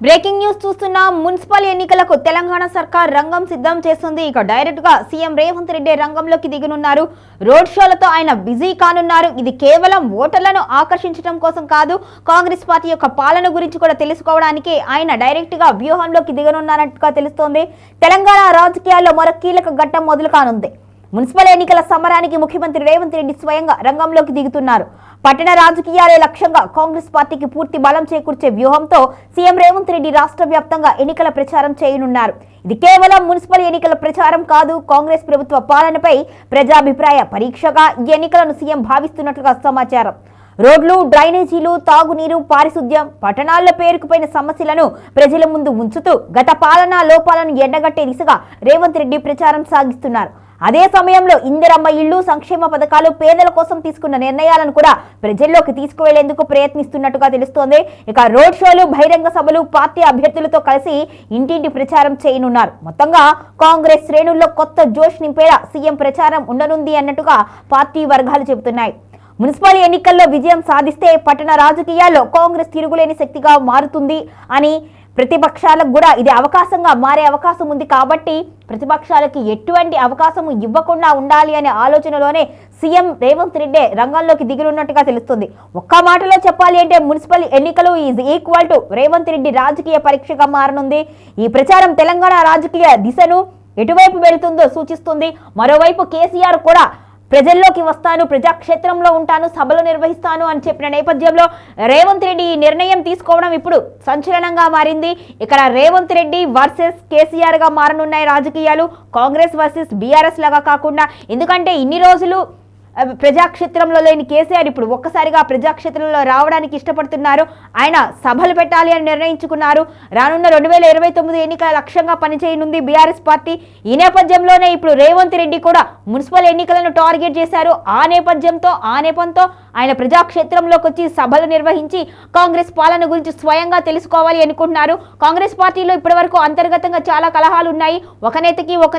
Breaking news చూస్తున్నా. Municipal ఎన్నికలకు తెలంగాణ సర్కార్ రంగం సిద్ధం చేస్తుంది. ఇక డైరెక్ట్ గా సీఎం రేవంత్ రెడ్డి రంగంలోకి దిగనున్నారు. రోడ్ షోలతో ఆయన బిజీ కానున్నారు. ఇది కేవలం ఓటర్లను ఆకర్షించడం కోసం కాదు, కాంగ్రెస్ పార్టీ యొక్క పాలన గురించి కూడా తెలుసుకోవడానికి ఆయన డైరెక్ట్ గా వ్యూహంలోకి దిగనున్నారన్నట్టుగా తెలుస్తోంది. తెలంగాణ రాజకీయాల్లో మరో కీలక ఘట్టం మొదలు కానుంది. మున్సిపల్ ఎన్నికల సమరానికి ముఖ్యమంత్రి రేవంత్ రెడ్డి స్వయంగా రంగంలోకి దిగుతున్నారు. పట్టణ రాజకీయాలే లక్ష్యంగా కాంగ్రెస్ పార్టీకి పూర్తి బలం చేకూర్చే వ్యూహంతో సీఎం రేవంత్ రెడ్డి రాష్ట్ర వ్యాప్తంగా ఎన్నికల ప్రచారం చేయనున్నారు. ఇది కేవలం మున్సిపల్ ఎన్నికల ప్రచారం కాదు, కాంగ్రెస్ ప్రభుత్వ పాలనపై ప్రజాభిప్రాయ పరీక్షగా ఈ ఎన్నికలను సీఎం భావిస్తున్నట్లుగా సమాచారం. రోడ్లు, డ్రైనేజీలు, తాగునీరు, పారిశుద్ధ్యం, పట్టణాల్లో పేరుకుపోయిన సమస్యలను ప్రజల ముందు ఉంచుతూ గత పాలనా లోపాలను ఎండగట్టే దిశగా రేవంత్ రెడ్డి ప్రచారం సాగిస్తున్నారు. అదే సమయంలో ఇందిరమ్మ ఇళ్లు, సంక్షేమ పథకాలు, పేదల కోసం తీసుకున్న నిర్ణయాలను కూడా ప్రజల్లోకి తీసుకువెళ్లేందుకు ప్రయత్నిస్తున్నట్టుగా తెలుస్తోంది. ఇక రోడ్ షోలు, బహిరంగ సభలు, పార్టీ అభ్యర్థులతో కలిసి ఇంటింటి ప్రచారం చేయనున్నారు. మొత్తంగా కాంగ్రెస్ శ్రేణుల్లో కొత్త జోష్ నింపేలా సీఎం ప్రచారం ఉండనుంది అన్నట్టుగా పార్టీ వర్గాలు చెబుతున్నాయి. మున్సిపల్ ఎన్నికల్లో విజయం సాధిస్తే పట్టణ రాజకీయాల్లో కాంగ్రెస్ తిరుగులేని శక్తిగా మారుతుంది అని, ప్రతిపక్షాలకు కూడా ఇది అవకాశంగా మారే అవకాశం ఉంది. కాబట్టి ప్రతిపక్షాలకి ఎటువంటి అవకాశం ఇవ్వకుండా ఉండాలి అనే ఆలోచనలోనే సీఎం రేవంత్ రెడ్డి రంగంలోకి దిగనున్నట్టుగా తెలుస్తుంది. ఒక్క మాటలో చెప్పాలి అంటే మున్సిపల్ ఎన్నికలు is equal to Revanth Reddy రాజకీయ పరీక్షగా మారనుంది. ఈ ప్రచారం తెలంగాణ రాజకీయ దిశను ఎటువైపు వెళుతుందో సూచిస్తుంది. మరోవైపు కేసీఆర్ కూడా ప్రజల్లోకి వస్తాను, ప్రజాక్షేత్రంలో ఉంటాను, సభలు నిర్వహిస్తాను అని చెప్పిన నేపథ్యంలో రేవంత్ రెడ్డి ఈ నిర్ణయం తీసుకోవడం ఇప్పుడు సంచలనంగా మారింది. ఇక్కడ రేవంత్ రెడ్డి వర్సెస్ కేసీఆర్ గా మారనున్నాయి రాజకీయాలు. కాంగ్రెస్ వర్సెస్ బీఆర్ఎస్ లాగా కాకుండా, ఎందుకంటే ఇన్ని రోజులు ప్రజాక్షేత్రంలో లేని కేసీఆర్ ఇప్పుడు ఒక్కసారిగా ప్రజాక్షేత్రంలో రావడానికి ఇష్టపడుతున్నారు. ఆయన సభలు పెట్టాలి అని నిర్ణయించుకున్నారు. రానున్న 2029 ఎన్నికల లక్ష్యంగా పనిచేయనుంది బీఆర్ఎస్ పార్టీ. ఈ నేపథ్యంలోనే ఇప్పుడు రేవంత్ రెడ్డి కూడా మున్సిపల్ ఎన్నికలను టార్గెట్ చేశారు. ఆ నేపథ్యంతో ఆయన ప్రజాక్షేత్రంలోకి వచ్చి సభలు నిర్వహించి కాంగ్రెస్ పాలన గురించి స్వయంగా తెలుసుకోవాలి అనుకుంటున్నారు. కాంగ్రెస్ పార్టీలో ఇప్పటివరకు అంతర్గతంగా చాలా కలహాలు ఉన్నాయి. ఒక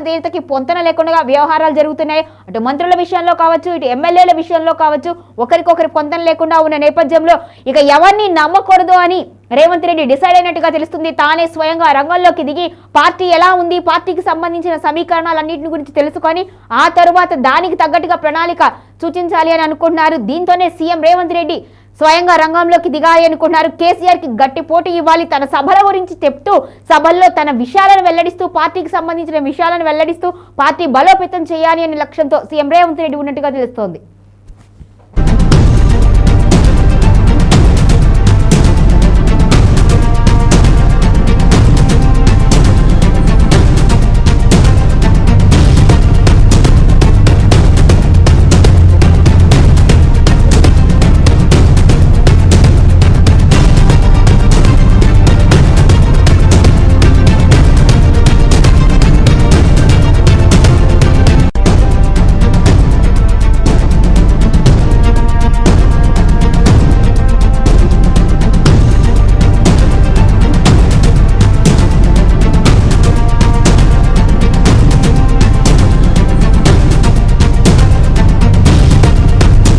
నేతకి పొంతన లేకుండా వ్యవహారాలు జరుగుతున్నాయి. అటు మంత్రుల విషయంలో కావచ్చు, ఇటు ఎమ్మెల్యేల విషయంలో కావచ్చు, ఒకరికొకరి పొంతన లేకుండా ఉన్న నేపథ్యంలో ఇక ఎవరిని నమ్మకూడదు అని రేవంత్ రెడ్డి డిసైడ్ అయినట్టుగా తెలుస్తుంది. తానే స్వయంగా రంగంలోకి దిగి పార్టీ ఎలా ఉంది, పార్టీకి సంబంధించిన సమీకరణాలన్నింటిని గురించి తెలుసుకొని ఆ తరువాత దానికి తగ్గట్టుగా ప్రణాళిక సూచించాలి అని అనుకుంటున్నారు. దీంతోనే సీఎం రేవంత్ రెడ్డి స్వయంగా రంగంలోకి దిగాలి అనుకుంటున్నారు. కేసీఆర్ కి గట్టి పోటీ ఇవ్వాలి, తన సభల గురించి చెప్తూ సభల్లో తన విషయాలను వెల్లడిస్తూ, పార్టీకి సంబంధించిన విషయాలను వెల్లడిస్తూ పార్టీ బలోపేతం చేయాలి అనే లక్ష్యంతో సీఎం రేవంత్ రెడ్డి ఉన్నట్టుగా తెలుస్తోంది.